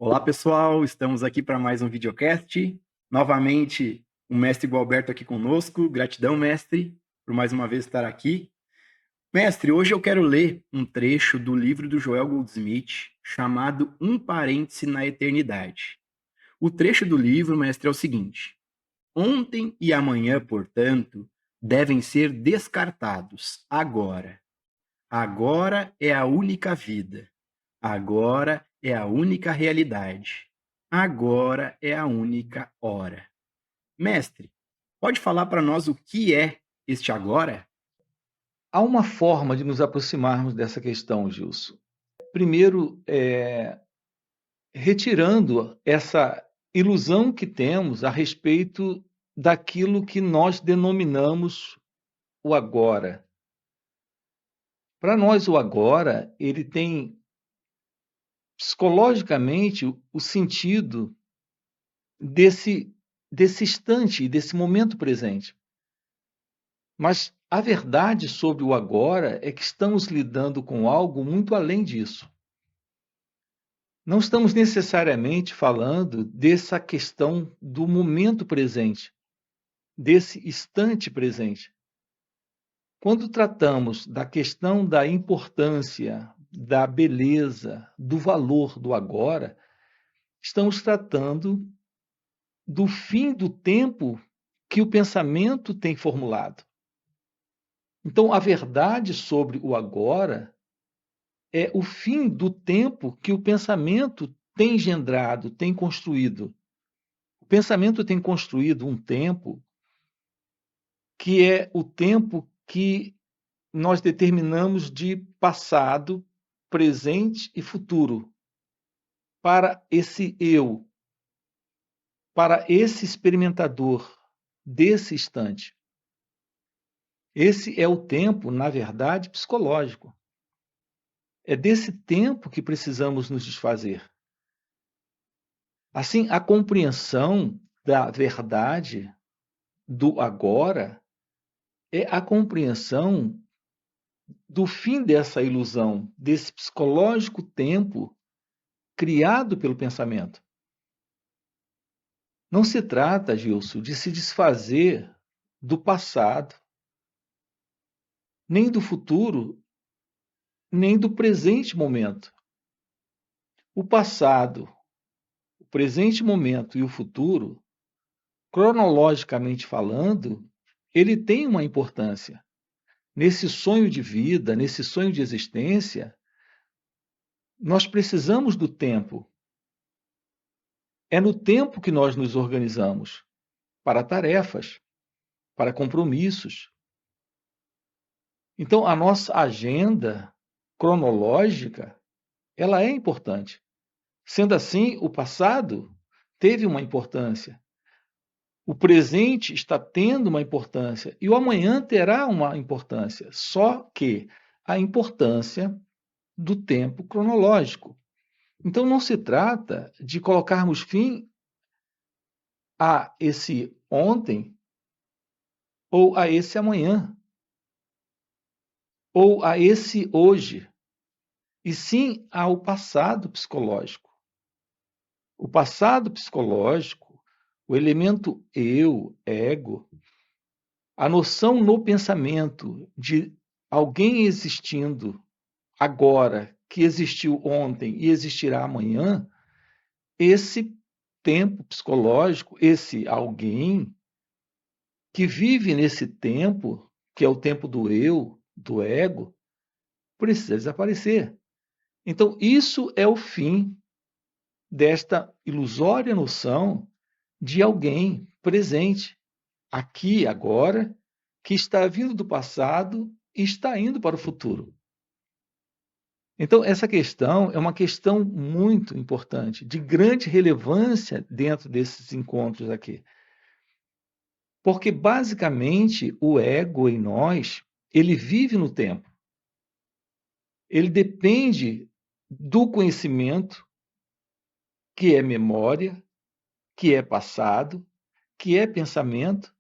Olá, pessoal, estamos aqui para mais um videocast. Novamente, o mestre Gualberto aqui conosco. Gratidão, mestre, por mais uma vez estar aqui. Mestre, hoje eu quero ler um trecho do livro do Joel Goldsmith chamado Um Parêntese na Eternidade. O trecho do livro, mestre, é o seguinte: ontem e amanhã, portanto, devem ser descartados agora. Agora é a única vida. Agora é a única realidade. Agora é a única hora. Mestre, pode falar para nós o que é este agora? Há uma forma de nos aproximarmos dessa questão, Gilson. Primeiro, retirando essa ilusão que temos a respeito daquilo que nós denominamos o agora. Para nós, o agora, ele tem psicologicamente o sentido desse instante, desse momento presente. Mas a verdade sobre o agora é que estamos lidando com algo muito além disso. Não estamos necessariamente falando dessa questão do momento presente, desse instante presente. Quando tratamos da questão da importância, da beleza, do valor do agora, estamos tratando do fim do tempo que o pensamento tem formulado. Então, a verdade sobre o agora é o fim do tempo que o pensamento tem engendrado, tem construído. O pensamento tem construído um tempo que é o tempo que nós determinamos de passado, presente e futuro para esse eu, para esse experimentador desse instante. Esse é o tempo, na verdade, psicológico. É desse tempo que precisamos nos desfazer. Assim, a compreensão da verdade do agora é a compreensão do fim dessa ilusão, desse psicológico tempo criado pelo pensamento. Não se trata, Gilson, de se desfazer do passado, nem do futuro, nem do presente momento. O passado, o presente momento e o futuro, cronologicamente falando, ele tem uma importância. Nesse sonho de vida, nesse sonho de existência, nós precisamos do tempo. É no tempo que nós nos organizamos para tarefas, para compromissos. Então, a nossa agenda cronológica, ela é importante. Sendo assim, o passado teve uma importância. O presente está tendo uma importância e o amanhã terá uma importância. Só que a importância do tempo cronológico. Então, não se trata de colocarmos fim a esse ontem ou a esse amanhã ou a esse hoje, e sim ao passado psicológico. O passado psicológico, o elemento eu, ego, a noção no pensamento de alguém existindo agora, que existiu ontem e existirá amanhã, esse tempo psicológico, esse alguém que vive nesse tempo, que é o tempo do eu, do ego, precisa desaparecer. Então, isso é o fim desta ilusória noção de alguém presente, aqui, agora, que está vindo do passado e está indo para o futuro. Então, essa questão é uma questão muito importante, de grande relevância dentro desses encontros aqui. Porque, basicamente, o ego em nós, ele vive no tempo. Ele depende do conhecimento, que é memória, que é passado, que é pensamento,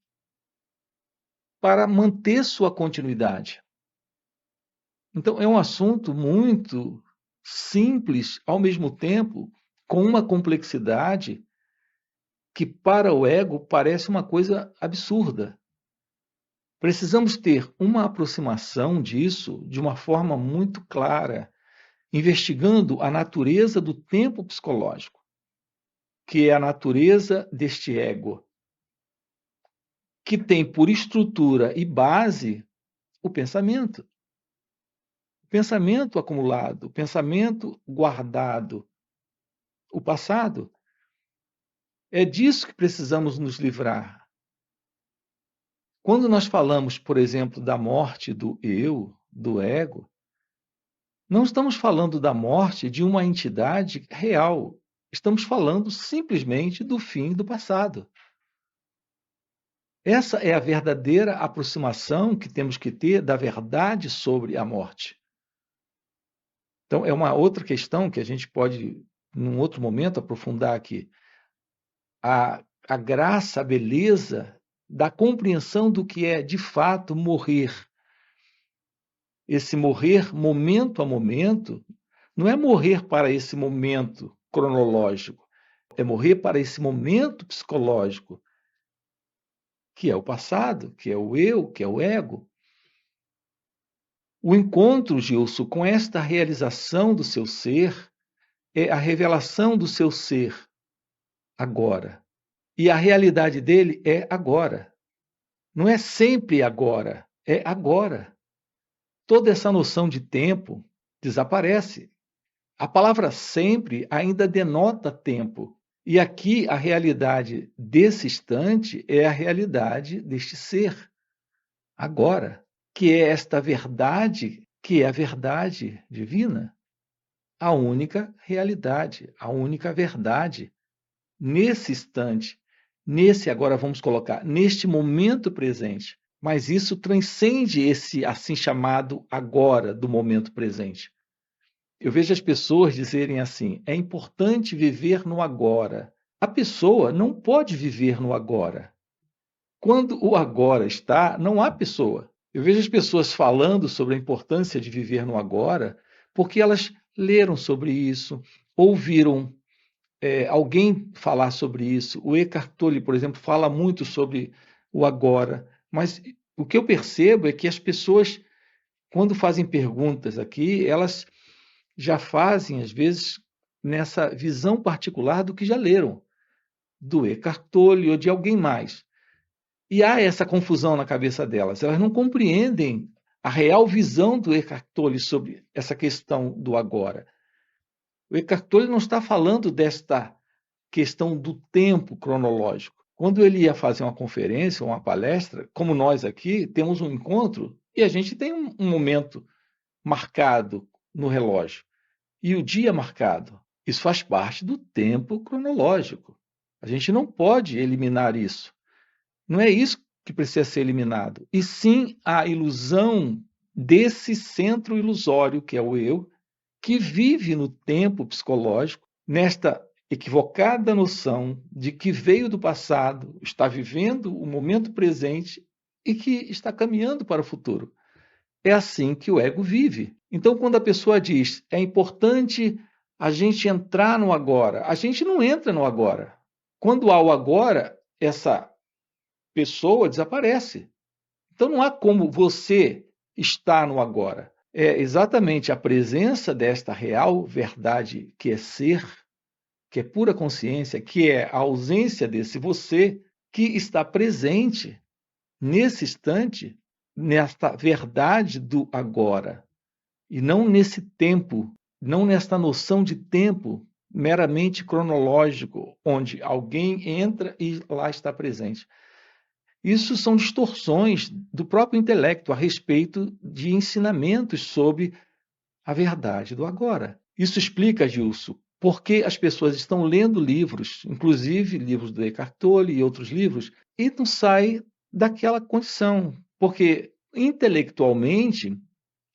para manter sua continuidade. Então, é um assunto muito simples, ao mesmo tempo com uma complexidade que para o ego parece uma coisa absurda. Precisamos ter uma aproximação disso de uma forma muito clara, investigando a natureza do tempo psicológico, que é a natureza deste ego, que tem por estrutura e base o pensamento. O pensamento acumulado, o pensamento guardado, o passado. É disso que precisamos nos livrar. Quando nós falamos, por exemplo, da morte do eu, do ego, não estamos falando da morte de uma entidade real. Estamos falando simplesmente do fim do passado. Essa é a verdadeira aproximação que temos que ter da verdade sobre a morte. Então, é uma outra questão que a gente pode, num outro momento, aprofundar aqui. A graça, a beleza da compreensão do que é, de fato, morrer. Esse morrer momento a momento, não é morrer para esse momento cronológico, é morrer para esse momento psicológico, que é o passado, que é o eu, que é o ego. O encontro, Gilson, com esta realização do seu ser é a revelação do seu ser agora. E a realidade dele é agora. Não é sempre agora, é agora. Toda essa noção de tempo desaparece. A palavra sempre ainda denota tempo. E aqui a realidade desse instante é a realidade deste ser, agora, que é esta verdade, que é a verdade divina, a única realidade, a única verdade, nesse instante, agora vamos colocar, neste momento presente. Mas isso transcende esse assim chamado agora do momento presente. Eu vejo as pessoas dizerem assim: é importante viver no agora. A pessoa não pode viver no agora. Quando o agora está, não há pessoa. Eu vejo as pessoas falando sobre a importância de viver no agora porque elas leram sobre isso, ouviram alguém falar sobre isso. O Eckhart Tolle, por exemplo, fala muito sobre o agora. Mas o que eu percebo é que as pessoas, quando fazem perguntas aqui, elas já fazem, às vezes, nessa visão particular do que já leram, do Eckhart Tolle ou de alguém mais. E há essa confusão na cabeça delas. Elas não compreendem a real visão do Eckhart Tolle sobre essa questão do agora. O Eckhart Tolle não está falando desta questão do tempo cronológico. Quando ele ia fazer uma conferência, uma palestra, como nós aqui, temos um encontro e a gente tem um momento marcado no relógio. E o dia marcado. Isso faz parte do tempo cronológico. A gente não pode eliminar isso. Não é isso que precisa ser eliminado, e sim a ilusão desse centro ilusório, que é o eu, que vive no tempo psicológico, nesta equivocada noção de que veio do passado, está vivendo o momento presente e que está caminhando para o futuro. É assim que o ego vive. Então, quando a pessoa diz é importante a gente entrar no agora, a gente não entra no agora. Quando há o agora, essa pessoa desaparece. Então, não há como você estar no agora. É exatamente a presença desta real verdade que é ser, que é pura consciência, que é a ausência desse você, que está presente nesse instante, nesta verdade do agora, e não nesse tempo, não nesta noção de tempo meramente cronológico, onde alguém entra e lá está presente. Isso são distorções do próprio intelecto a respeito de ensinamentos sobre a verdade do agora. Isso explica, Gilson, por que as pessoas estão lendo livros, inclusive livros do Eckhart Tolle e outros livros, e não saem daquela condição, porque intelectualmente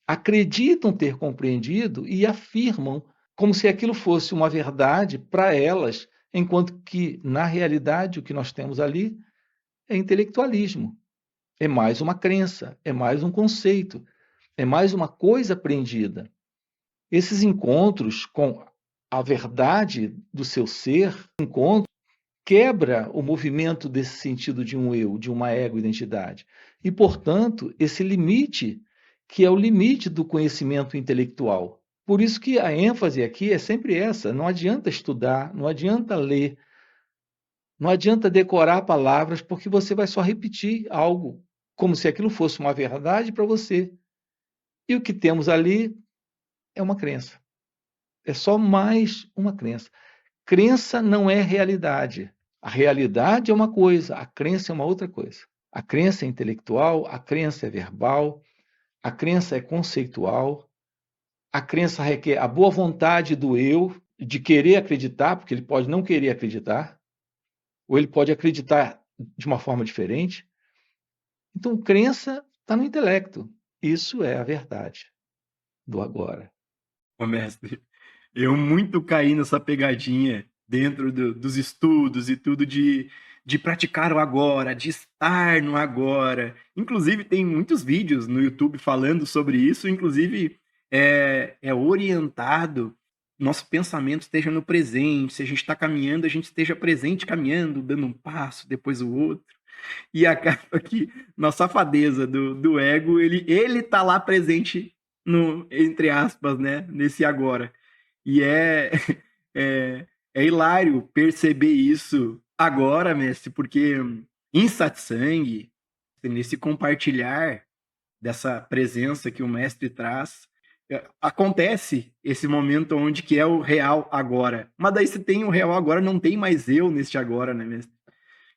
acreditam ter compreendido e afirmam como se aquilo fosse uma verdade para elas, enquanto que, na realidade, o que nós temos ali é intelectualismo. É mais uma crença, é mais um conceito, é mais uma coisa aprendida. Esses encontros com a verdade do seu ser, encontro, quebra o movimento desse sentido de um eu, de uma ego-identidade. E, portanto, esse limite, que é o limite do conhecimento intelectual. Por isso que a ênfase aqui é sempre essa: não adianta estudar, não adianta ler, não adianta decorar palavras, porque você vai só repetir algo, como se aquilo fosse uma verdade para você. E o que temos ali é uma crença. É só mais uma crença. Crença não é realidade. A realidade é uma coisa, a crença é uma outra coisa. A crença é intelectual, a crença é verbal, a crença é conceitual, a crença requer a boa vontade do eu de querer acreditar, porque ele pode não querer acreditar, ou ele pode acreditar de uma forma diferente. Então, crença está no intelecto. Isso é a verdade do agora. Ô, mestre, eu muito caí nessa pegadinha dentro dos estudos e tudo de praticar o agora, de estar no agora. Inclusive, tem muitos vídeos no YouTube falando sobre isso, inclusive é orientado nosso pensamento esteja no presente, se a gente está caminhando, a gente esteja presente caminhando, dando um passo, depois o outro. E acaba que na safadeza do ego, ele tá lá presente no, entre aspas, né, nesse agora. E é, é hilário perceber isso agora, mestre, porque em satsang, nesse compartilhar dessa presença que o mestre traz, acontece esse momento onde que é o real agora. Mas daí se tem o real agora, não tem mais eu neste agora, né, mestre?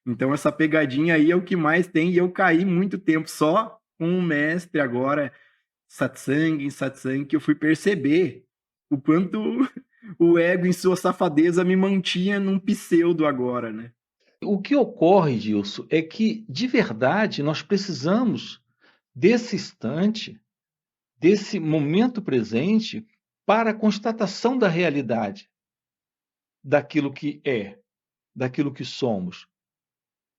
Então essa pegadinha aí é o que mais tem, e eu caí muito tempo só com o mestre agora, satsang, em satsang, que eu fui perceber o quanto o ego em sua safadeza me mantinha num pseudo agora, né? O que ocorre, Gilson, é que, de verdade, nós precisamos desse instante, desse momento presente, para a constatação da realidade, daquilo que é, daquilo que somos,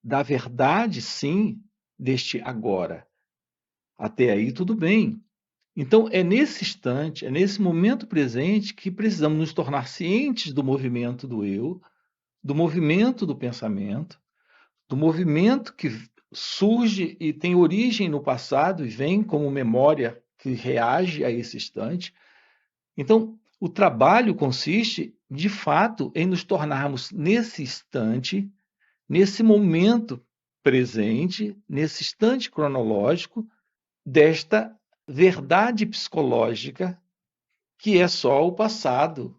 da verdade, sim, deste agora. Até aí, tudo bem. Então, é nesse instante, é nesse momento presente que precisamos nos tornar cientes do movimento do eu, do movimento do pensamento, do movimento que surge e tem origem no passado e vem como memória que reage a esse instante. Então, o trabalho consiste, de fato, em nos tornarmos nesse instante, nesse momento presente, nesse instante cronológico, desta verdade psicológica que é só o passado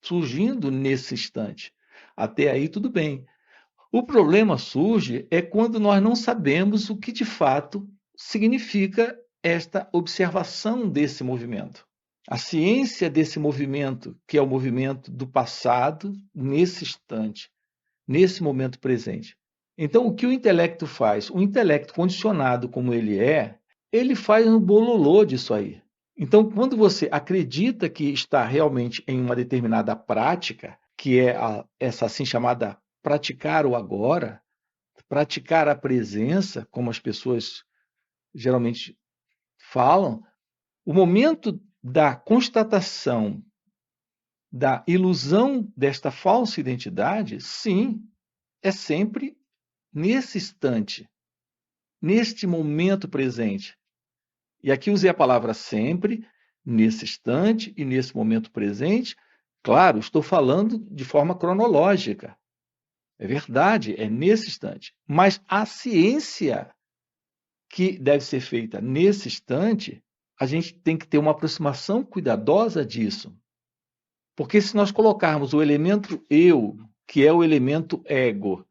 surgindo nesse instante. Até aí, tudo bem. O problema surge é quando nós não sabemos o que de fato significa esta observação desse movimento. A ciência desse movimento, que é o movimento do passado, nesse instante, nesse momento presente. Então, o que o intelecto faz? O intelecto condicionado como ele faz um bololô disso aí. Então, quando você acredita que está realmente em uma determinada prática, que é essa assim chamada praticar o agora, praticar a presença, como as pessoas geralmente falam, o momento da constatação da ilusão desta falsa identidade, sim, é sempre nesse instante, neste momento presente. E aqui usei a palavra sempre, nesse instante e nesse momento presente. Claro, estou falando de forma cronológica. É verdade, é nesse instante. Mas a ciência que deve ser feita nesse instante, a gente tem que ter uma aproximação cuidadosa disso. Porque se nós colocarmos o elemento eu, que é o elemento ego,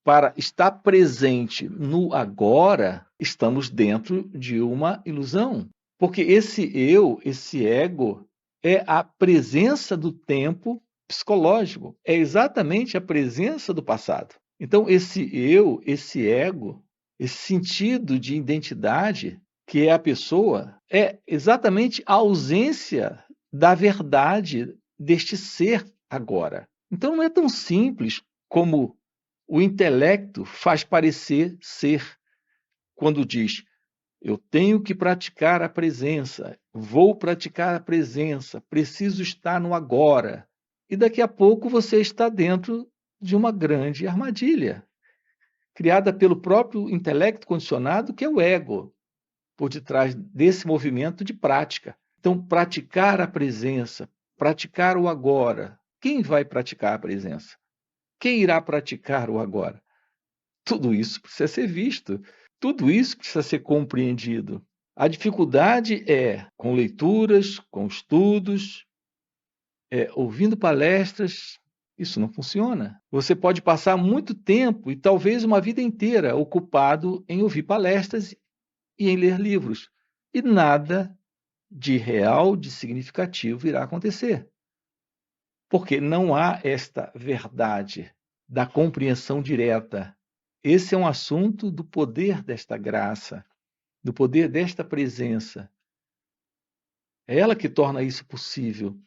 para estar presente no agora, estamos dentro de uma ilusão. Porque esse eu, esse ego, é a presença do tempo psicológico, é exatamente a presença do passado. Então, esse eu, esse ego, esse sentido de identidade, que é a pessoa, é exatamente a ausência da verdade deste ser agora. Então, não é tão simples como o intelecto faz parecer ser quando diz: eu tenho que praticar a presença, vou praticar a presença, preciso estar no agora. e daqui a pouco você está dentro de uma grande armadilha, criada pelo próprio intelecto condicionado, que é o ego, por detrás desse movimento de prática. Então, praticar a presença, praticar o agora. Quem vai praticar a presença? Quem irá praticar o agora? Tudo isso precisa ser visto, tudo isso precisa ser compreendido. A dificuldade é com leituras, com estudos, ouvindo palestras. Isso não funciona. Você pode passar muito tempo e talvez uma vida inteira ocupado em ouvir palestras e em ler livros, e nada de real, de significativo irá acontecer. Porque não há esta verdade da compreensão direta. Esse é um assunto do poder desta graça, do poder desta presença. É ela que torna isso possível.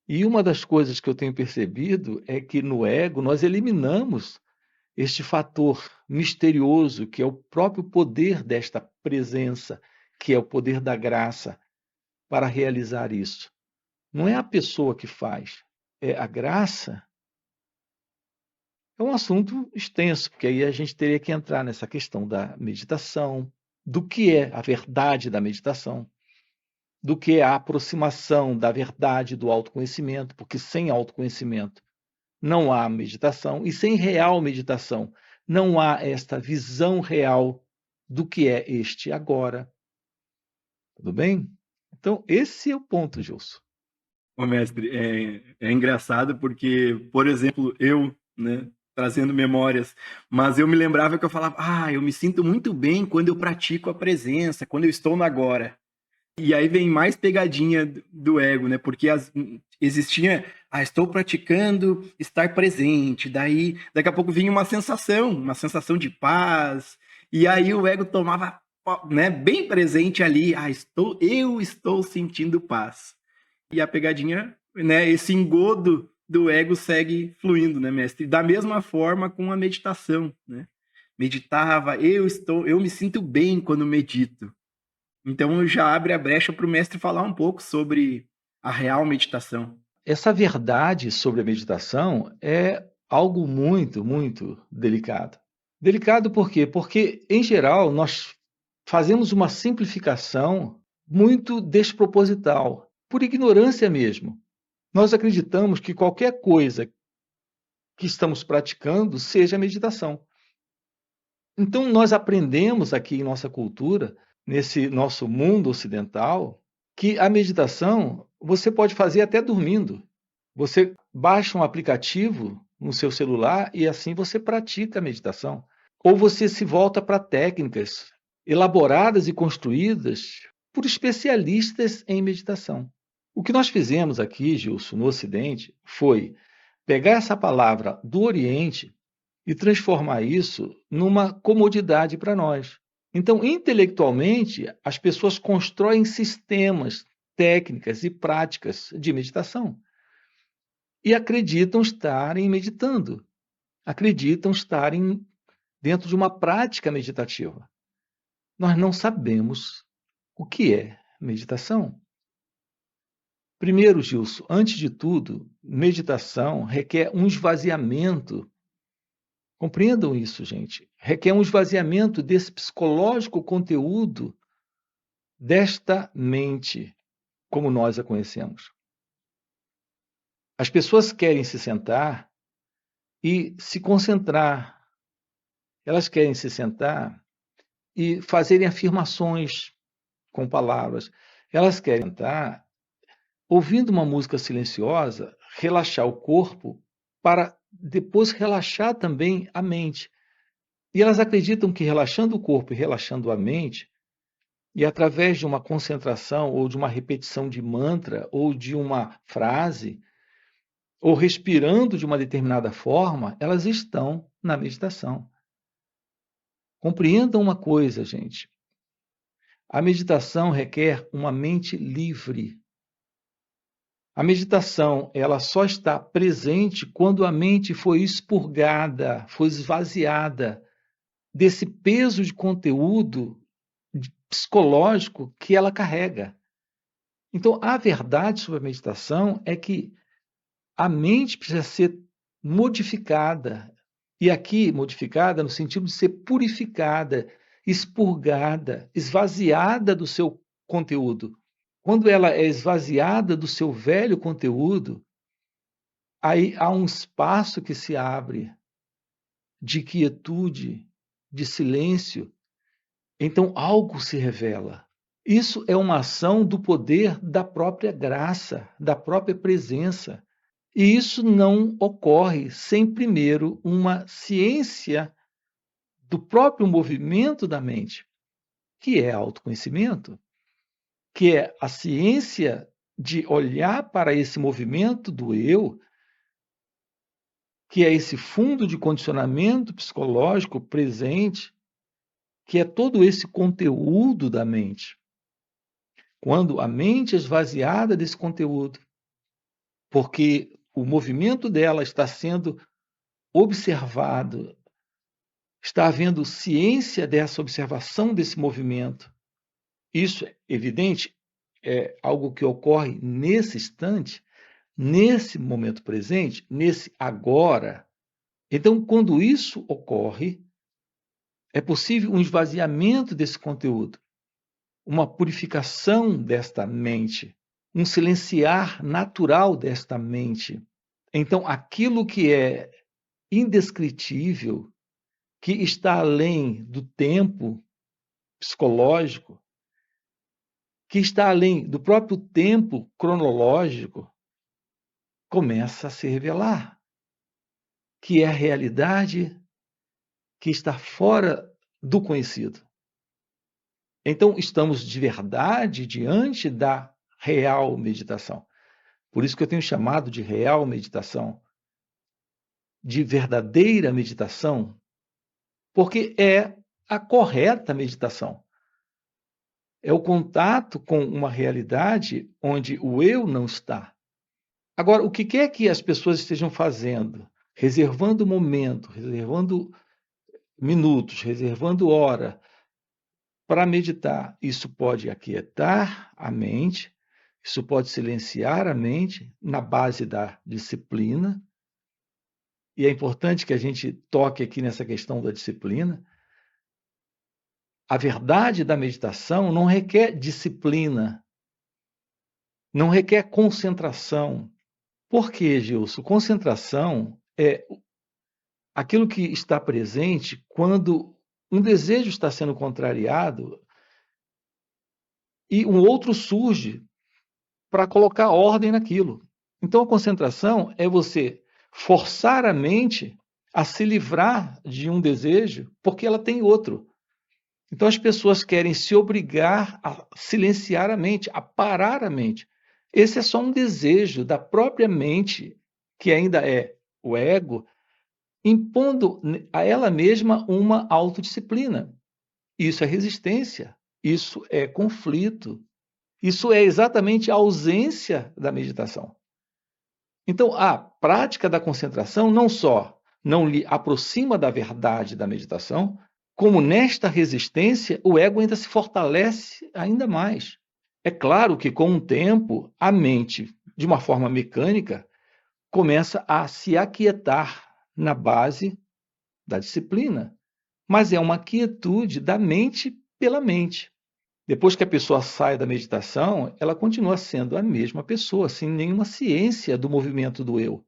E uma das coisas que eu tenho percebido é que no ego nós eliminamos este fator misterioso que é o próprio poder desta presença, que é o poder da graça para realizar isso. Não é a pessoa que faz, é a graça. É um assunto extenso, porque aí a gente teria que entrar nessa questão da meditação, do que é a verdade da meditação, do que é a aproximação da verdade do autoconhecimento, porque sem autoconhecimento não há meditação, e sem real meditação não há esta visão real do que é este agora. Tudo bem? Então, esse é o ponto, Gilson. Ô, mestre, é engraçado porque, por exemplo, eu, né, trazendo memórias, mas eu me lembrava que eu falava, eu me sinto muito bem quando eu pratico a presença, quando eu estou no agora. E aí vem mais pegadinha do ego, né? Porque existia, estou praticando estar presente. Daí, daqui a pouco vinha uma sensação de paz. E aí o ego tomava, né, bem presente ali. Eu estou sentindo paz. E a pegadinha, né? Esse engodo do ego segue fluindo, né, mestre? Da mesma forma com a meditação, né? Meditava, eu me sinto bem quando medito. Então já abre a brecha para o mestre falar um pouco sobre a real meditação. Essa verdade sobre a meditação é algo muito, muito delicado. Delicado por quê? Porque, em geral, nós fazemos uma simplificação muito desproposital, por ignorância mesmo. Nós acreditamos que qualquer coisa que estamos praticando seja meditação. Então, nós aprendemos aqui em nossa cultura, nesse nosso mundo ocidental, que a meditação você pode fazer até dormindo. Você baixa um aplicativo no seu celular e assim você pratica a meditação. Ou você se volta para técnicas elaboradas e construídas por especialistas em meditação. O que nós fizemos aqui, Gilson, no Ocidente, foi pegar essa palavra do Oriente e transformar isso numa comodidade para nós. Então, intelectualmente, as pessoas constroem sistemas, técnicas e práticas de meditação e acreditam estarem meditando, acreditam estarem dentro de uma prática meditativa. Nós não sabemos o que é meditação. Primeiro, Gilson, antes de tudo, meditação requer um esvaziamento. Compreendam isso, gente. Requer um esvaziamento desse psicológico conteúdo desta mente, como nós a conhecemos. As pessoas querem se sentar e se concentrar. Elas querem se sentar e fazerem afirmações com palavras. Elas querem sentar ouvindo uma música silenciosa, relaxar o corpo para depois relaxar também a mente. E elas acreditam que relaxando o corpo e relaxando a mente, e através de uma concentração ou de uma repetição de mantra ou de uma frase, ou respirando de uma determinada forma, elas estão na meditação. Compreendam uma coisa, gente. A meditação requer uma mente livre. A meditação, ela só está presente quando a mente foi expurgada, foi esvaziada desse peso de conteúdo psicológico que ela carrega. Então, a verdade sobre a meditação é que a mente precisa ser modificada. E aqui, modificada no sentido de ser purificada, expurgada, esvaziada do seu conteúdo. Quando ela é esvaziada do seu velho conteúdo, aí há um espaço que se abre de quietude, de silêncio. Então algo se revela. Isso é uma ação do poder da própria graça, da própria presença. E isso não ocorre sem primeiro uma ciência do próprio movimento da mente, que é autoconhecimento, que é a ciência de olhar para esse movimento do eu, que é esse fundo de condicionamento psicológico presente, que é todo esse conteúdo da mente. Quando a mente é esvaziada desse conteúdo, porque o movimento dela está sendo observado, está havendo ciência dessa observação desse movimento. Isso é evidente, é algo que ocorre nesse instante, nesse momento presente, nesse agora. Então, quando isso ocorre, é possível um esvaziamento desse conteúdo, uma purificação desta mente, um silenciar natural desta mente. Então, aquilo que é indescritível, que está além do tempo psicológico, que está além do próprio tempo cronológico, começa a se revelar, que é a realidade que está fora do conhecido. Então, estamos de verdade diante da real meditação. Por isso que eu tenho chamado de real meditação, de verdadeira meditação, porque é a correta meditação. É o contato com uma realidade onde o eu não está. Agora, o que quer que as pessoas estejam fazendo? Reservando momento, reservando minutos, reservando hora para meditar. Isso pode aquietar a mente, isso pode silenciar a mente na base da disciplina. E é importante que a gente toque aqui nessa questão da disciplina. A verdade da meditação não requer disciplina, não requer concentração. Por quê, Gilson? Concentração é aquilo que está presente quando um desejo está sendo contrariado e um outro surge para colocar ordem naquilo. Então, a concentração é você forçar a mente a se livrar de um desejo porque ela tem outro. Então, as pessoas querem se obrigar a silenciar a mente, a parar a mente. Esse é só um desejo da própria mente, que ainda é o ego, impondo a ela mesma uma autodisciplina. Isso é resistência, isso é conflito, isso é exatamente a ausência da meditação. Então, a prática da concentração não só não lhe aproxima da verdade da meditação, como nesta resistência o ego ainda se fortalece ainda mais. É claro que com o tempo a mente, de uma forma mecânica, começa a se aquietar na base da disciplina, mas é uma quietude da mente pela mente. Depois que a pessoa sai da meditação, ela continua sendo a mesma pessoa, sem nenhuma ciência do movimento do eu,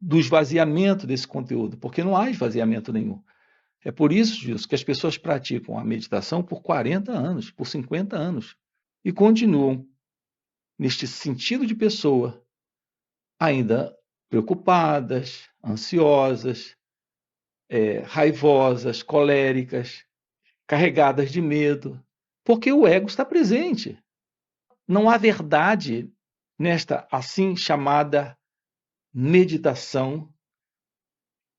do esvaziamento desse conteúdo, porque não há esvaziamento nenhum. É por isso, Gilson, que as pessoas praticam a meditação por 40 anos, por 50 anos, e continuam neste sentido de pessoa, ainda preocupadas, ansiosas, raivosas, coléricas, carregadas de medo, porque o ego está presente. Não há verdade nesta assim chamada meditação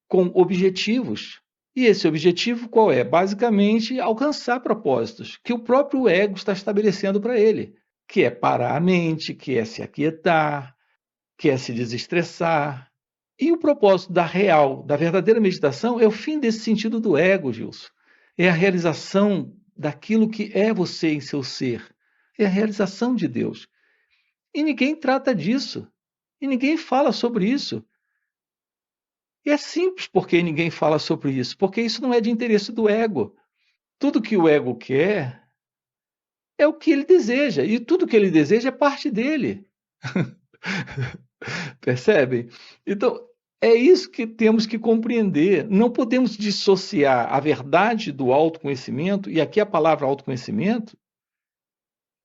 com objetivos. E esse objetivo qual é? Basicamente, alcançar propósitos que o próprio ego está estabelecendo para ele, que é parar a mente, que é se aquietar, que é se desestressar. E o propósito da real, da verdadeira meditação é o fim desse sentido do ego, Gilson. É a realização daquilo que é você em seu ser. É a realização de Deus. E ninguém trata disso. E ninguém fala sobre isso. E é simples porque ninguém fala sobre isso, porque isso não é de interesse do ego. Tudo que o ego quer é o que ele deseja, e tudo que ele deseja é parte dele. Percebem? Então, é isso que temos que compreender. Não podemos dissociar a verdade do autoconhecimento, e aqui a palavra autoconhecimento,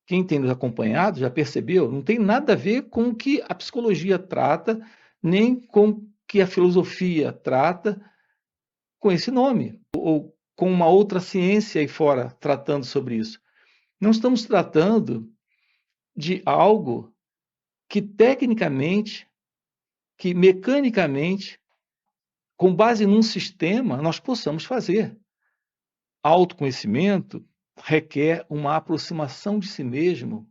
quem tem nos acompanhado já percebeu, não tem nada a ver com o que a psicologia trata, nem com o que a filosofia trata com esse nome, ou com uma outra ciência aí fora tratando sobre isso. Não estamos tratando de algo que tecnicamente, que mecanicamente, com base num sistema, nós possamos fazer. Autoconhecimento requer uma aproximação de si mesmo,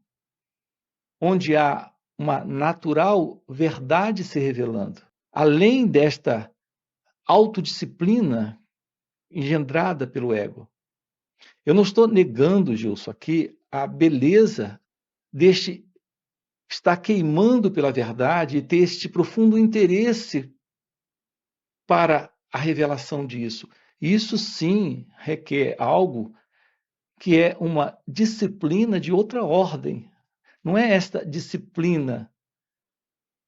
onde há uma natural verdade se revelando. Além desta autodisciplina engendrada pelo ego. Eu não estou negando, Gilson, aqui a beleza deste estar queimando pela verdade e ter este profundo interesse para a revelação disso. Isso sim requer algo que é uma disciplina de outra ordem. Não é esta disciplina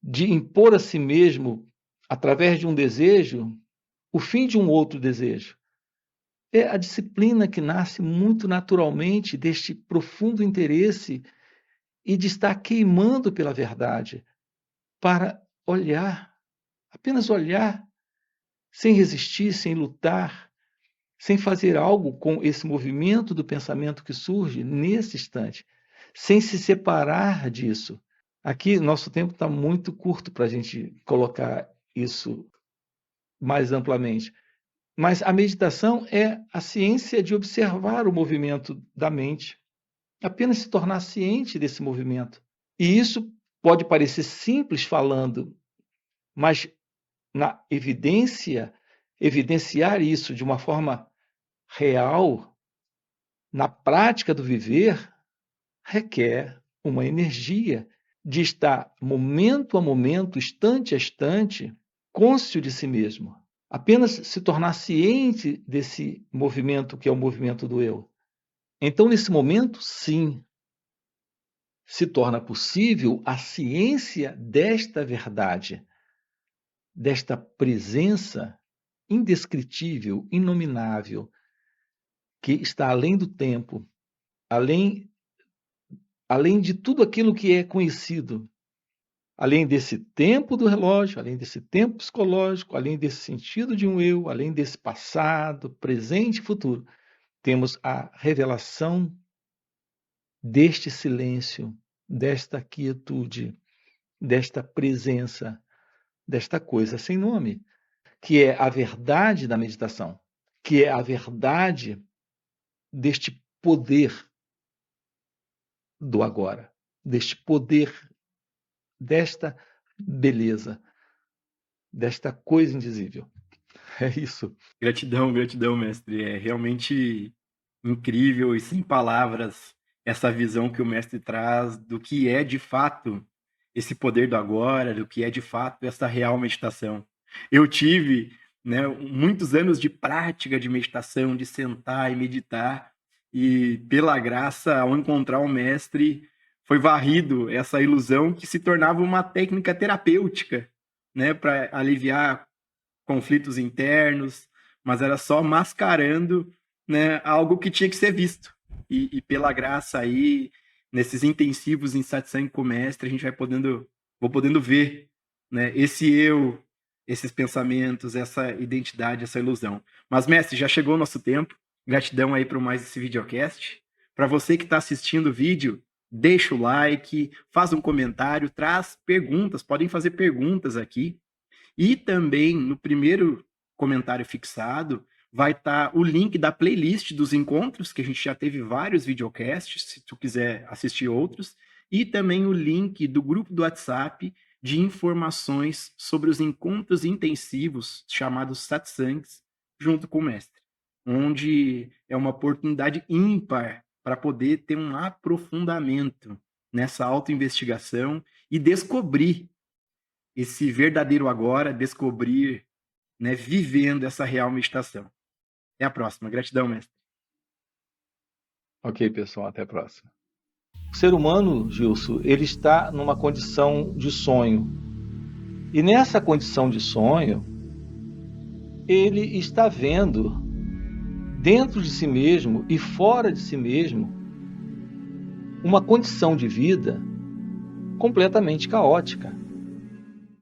de impor a si mesmo, através de um desejo, o fim de um outro desejo. É a disciplina que nasce muito naturalmente deste profundo interesse e de estar queimando pela verdade, para olhar, apenas olhar, sem resistir, sem lutar, sem fazer algo com esse movimento do pensamento que surge nesse instante, sem se separar disso. Aqui, nosso tempo está muito curto para a gente colocar isso mais amplamente. Mas a meditação é a ciência de observar o movimento da mente, apenas se tornar ciente desse movimento. E isso pode parecer simples falando, mas na evidência, evidenciar isso de uma forma real, na prática do viver, requer uma energia de estar momento a momento, instante a instante, cônscio de si mesmo. Apenas se tornar ciente desse movimento que é o movimento do eu. Então, nesse momento, sim, se torna possível a ciência desta verdade, desta presença indescritível, inominável, que está além do tempo, além de tudo aquilo que é conhecido, além desse tempo do relógio, além desse tempo psicológico, além desse sentido de um eu, além desse passado, presente e futuro, temos a revelação deste silêncio, desta quietude, desta presença, desta coisa sem nome, que é a verdade da meditação, que é a verdade deste poder do agora, deste poder, desta beleza, desta coisa indizível. É isso. Gratidão, gratidão, mestre. É realmente incrível e sem palavras essa visão que o mestre traz do que é de fato esse poder do agora, do que é de fato essa real meditação. Eu tive, né, muitos anos de prática de meditação, de sentar e meditar, e pela graça, ao encontrar o mestre, foi varrido essa ilusão que se tornava uma técnica terapêutica, né, para aliviar conflitos internos, mas era só mascarando, né, algo que tinha que ser visto. E pela graça aí, nesses intensivos em satsang com o mestre, a gente vou podendo ver, né, esse eu, esses pensamentos, essa identidade, essa ilusão. Mas, mestre, já chegou o nosso tempo. Gratidão aí por mais esse videocast. Para você que está assistindo o vídeo, deixa o like, faz um comentário, traz perguntas, podem fazer perguntas aqui. E também no primeiro comentário fixado vai estar o link da playlist dos encontros, que a gente já teve vários videocasts, se tu quiser assistir outros, e também o link do grupo do WhatsApp de informações sobre os encontros intensivos chamados satsangs, junto com o mestre, onde é uma oportunidade ímpar para poder ter um aprofundamento nessa autoinvestigação e descobrir esse verdadeiro agora, descobrir, né, vivendo essa real meditação. Até a próxima. Gratidão, mestre. Ok, pessoal, até a próxima. O ser humano, Gilson, ele está numa condição de sonho. E nessa condição de sonho, ele está vendo dentro de si mesmo e fora de si mesmo uma condição de vida completamente caótica.